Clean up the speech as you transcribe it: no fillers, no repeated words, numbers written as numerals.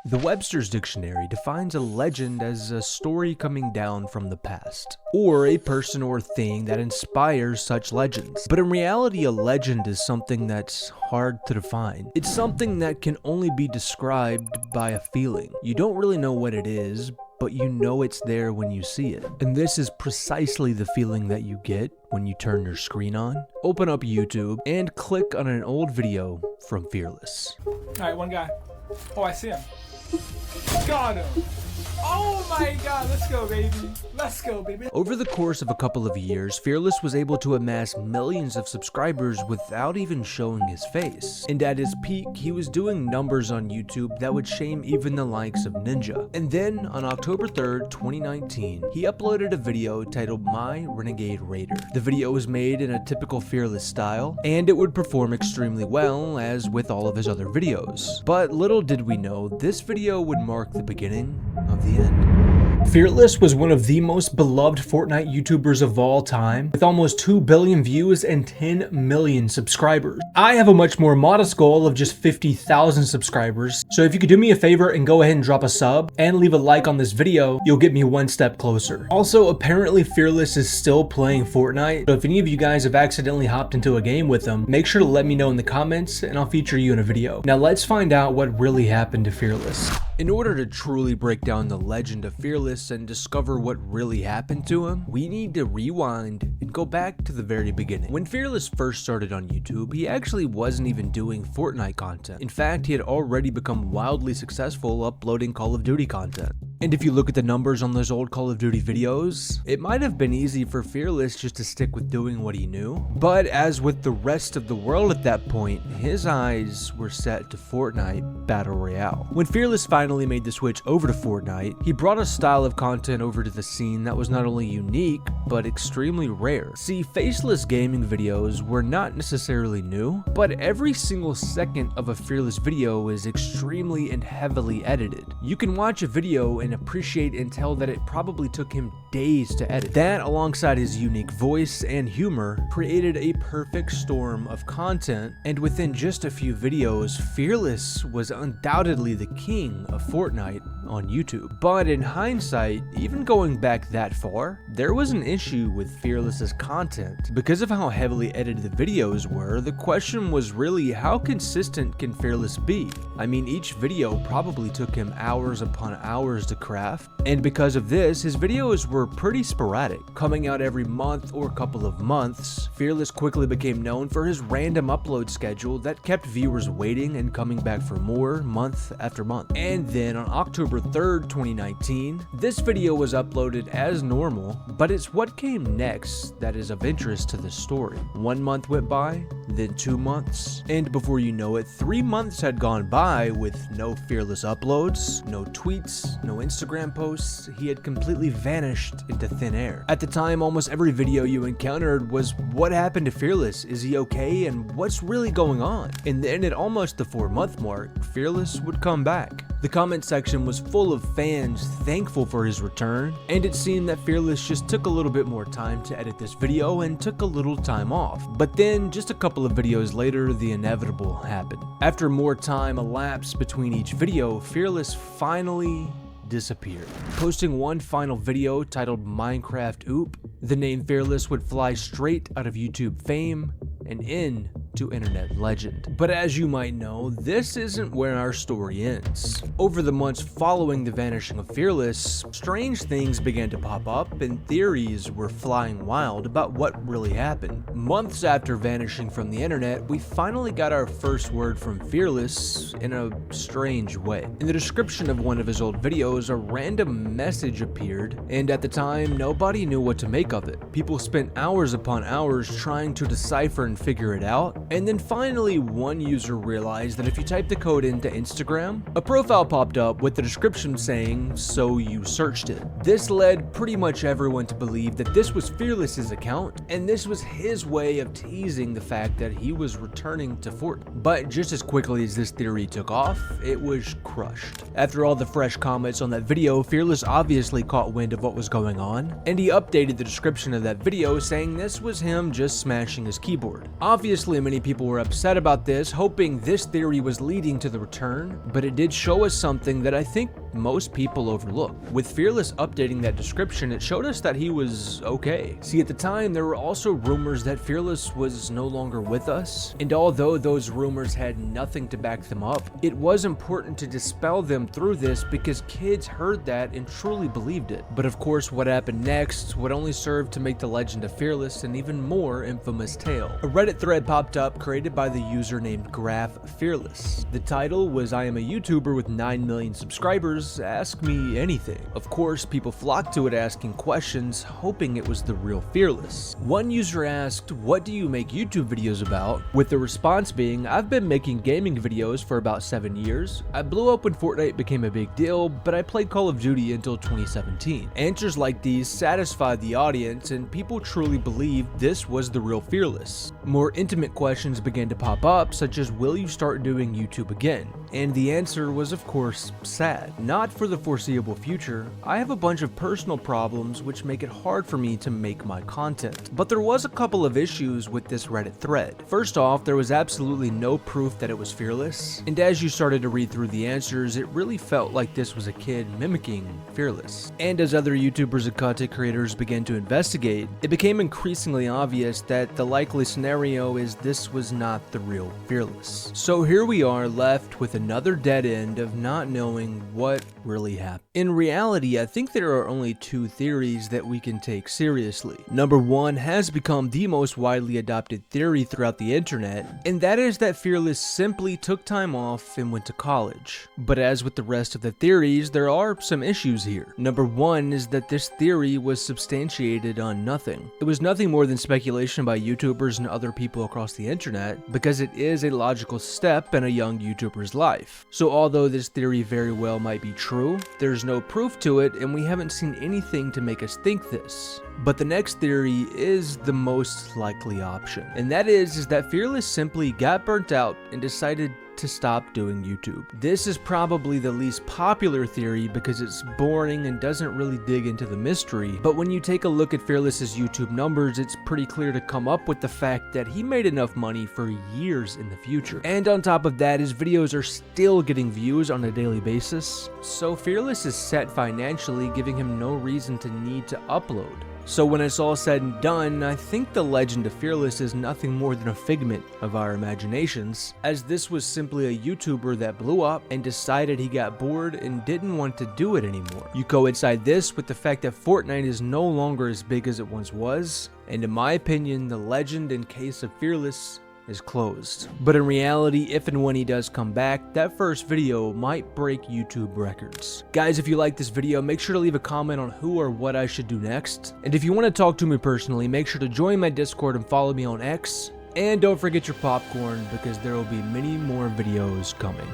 The Webster's Dictionary defines a legend as a story coming down from the past, or a person or thing that inspires such legends. But in reality, a legend is something that's hard to define. It's something that can only be described by a feeling. You don't really know what it is, but you know it's there when you see it. And this is precisely the feeling that you get when you turn your screen on, open up YouTube, and click on an old video from Fearless. Alright, one guy. Oh, I see him. Got him. Oh my god, let's go, baby. Let's go, baby. Over the course of a couple of years, Fearless was able to amass millions of subscribers without even showing his face. And at his peak, he was doing numbers on YouTube that would shame even the likes of Ninja. And then, on October 3rd, 2019, he uploaded a video titled My Renegade Raider. The video was made in a typical Fearless style, and it would perform extremely well, as with all of his other videos. But little did we know, this video would mark the beginning of the end. Fearless was one of the most beloved Fortnite YouTubers of all time, with almost 2 billion views and 10 million subscribers. I have a much more modest goal of just 50,000 subscribers, so if you could do me a favor and go ahead and drop a sub and leave a like on this video, you'll get me one step closer. Also, apparently Fearless is still playing Fortnite, so if any of you guys have accidentally hopped into a game with him, make sure to let me know in the comments and I'll feature you in a video. Now let's find out what really happened to Fearless. In order to truly break down the legend of Fearless and discover what really happened to him, we need to rewind and go back to the very beginning. When Fearless first started on YouTube, he actually wasn't even doing Fortnite content. In fact, he had already become wildly successful uploading Call of Duty content. And if you look at the numbers on those old Call of Duty videos, it might have been easy for Fearless just to stick with doing what he knew. But as with the rest of the world at that point, his eyes were set to Fortnite Battle Royale. When Fearless finally made the switch over to Fortnite, he brought a style of content over to the scene that was not only unique, but extremely rare. See, faceless gaming videos were not necessarily new, but every single second of a Fearless video is extremely and heavily edited. You can watch a video and appreciate and tell that it probably took him days to edit. That, alongside his unique voice and humor, created a perfect storm of content, and within just a few videos, Fearless was undoubtedly the king of Fortnite on YouTube. But in hindsight, even going back that far, there was an issue with Fearless's content. Because of how heavily edited the videos were, the question was really, how consistent can Fearless be? I mean, each video probably took him hours upon hours to craft, and because of this, his videos were pretty sporadic, coming out every month or couple of months. Fearless quickly became known for his random upload schedule that kept viewers waiting and coming back for more month after month. And then on October 3rd, 2019, this video was uploaded as normal, but it's what came next that is of interest to the story. 1 month went by, then 2 months, and before you know it, 3 months had gone by with no Fearless uploads, no tweets, no Instagram posts. He had completely vanished into thin air. At the time, almost every video you encountered was, what happened to Fearless? Is he okay? And what's really going on? And then at almost the 4-month mark, Fearless would come back. The comment section was full of fans thankful for his return, and it seemed that Fearless just took a little bit more time to edit this video and took a little time off. But then, just a couple of videos later, the inevitable happened. After more time elapsed between each video, Fearless finally disappeared. Posting one final video titled Minecraft Oop, the name Fearless would fly straight out of YouTube fame and in to internet legend. But as you might know, this isn't where our story ends. Over the months following the vanishing of Fearless, strange things began to pop up and theories were flying wild about what really happened. Months after vanishing from the internet, we finally got our first word from Fearless in a strange way. In the description of one of his old videos, a random message appeared, and at the time, nobody knew what to make of it. People spent hours upon hours trying to decipher and figure it out. And then finally, one user realized that if you type the code into Instagram, a profile popped up with the description saying, "So you searched it." This led pretty much everyone to believe that this was Fearless's account, and this was his way of teasing the fact that he was returning to Fortnite. But just as quickly as this theory took off, it was crushed. After all the fresh comments on that video, Fearless obviously caught wind of what was going on, and he updated the description of that video saying this was him just smashing his keyboard. Obviously, many many people were upset about this, hoping this theory was leading to the return, but it did show us something that I think most people overlook. With Fearless updating that description, it showed us that he was okay. See, at the time, there were also rumors that Fearless was no longer with us, and although those rumors had nothing to back them up, it was important to dispel them through this because kids heard that and truly believed it. But of course, what happened next would only serve to make the legend of Fearless an even more infamous tale. A Reddit thread popped up created by the user named Fe4RLess. The title was, "I am a YouTuber with 9 million subscribers, ask me anything." Of course, people flocked to it asking questions, hoping it was the real Fearless. One user asked, "What do you make YouTube videos about?" With the response being, "I've been making gaming videos for about 7 years. I blew up when Fortnite became a big deal, but I played Call of Duty until 2017. Answers like these satisfied the audience, and people truly believed this was the real Fearless. More intimate questions began to pop up, such as, "Will you start doing YouTube again?" And the answer was, of course, sad. Not for the foreseeable future. I have a bunch of personal problems which make it hard for me to make my content. But there was a couple of issues with this Reddit thread. First off, there was absolutely no proof that it was Fearless, and as you started to read through the answers, it really felt like this was a kid mimicking Fearless. And as other YouTubers and content creators began to investigate, it became increasingly obvious that the likely scenario is this was not the real Fearless. So here we are left with another dead end of not knowing what really happened. In reality, I think there are only two theories that we can take seriously. Number one has become the most widely adopted theory throughout the internet, and that is that Fearless simply took time off and went to college. But as with the rest of the theories, there are some issues here. Number one is that this theory was substantiated on nothing. It was nothing more than speculation by YouTubers and other people across the internet, because it is a logical step in a young YouTuber's life. So although this theory very well might be true, there's no proof to it, and we haven't seen anything to make us think this. But the next theory is the most likely option, and that is that Fearless simply got burnt out and decided to stop doing YouTube. This is probably the least popular theory because it's boring and doesn't really dig into the mystery, but when you take a look at Fearless's YouTube numbers, it's pretty clear to come up with the fact that he made enough money for years in the future. And on top of that, his videos are still getting views on a daily basis, so Fearless is set financially, giving him no reason to need to upload. So when it's all said and done, I think the legend of Fearless is nothing more than a figment of our imaginations, as this was simply a YouTuber that blew up and decided he got bored and didn't want to do it anymore. You coincide this with the fact that Fortnite is no longer as big as it once was, and in my opinion, the legend in case of Fearless is closed. But in reality, if and when he does come back, that first video might break YouTube records. Guys, if you like this video, make sure to leave a comment on who or what I should do next. And if you want to talk to me personally, make sure to join my Discord and follow me on X. And don't forget your popcorn, because there will be many more videos coming.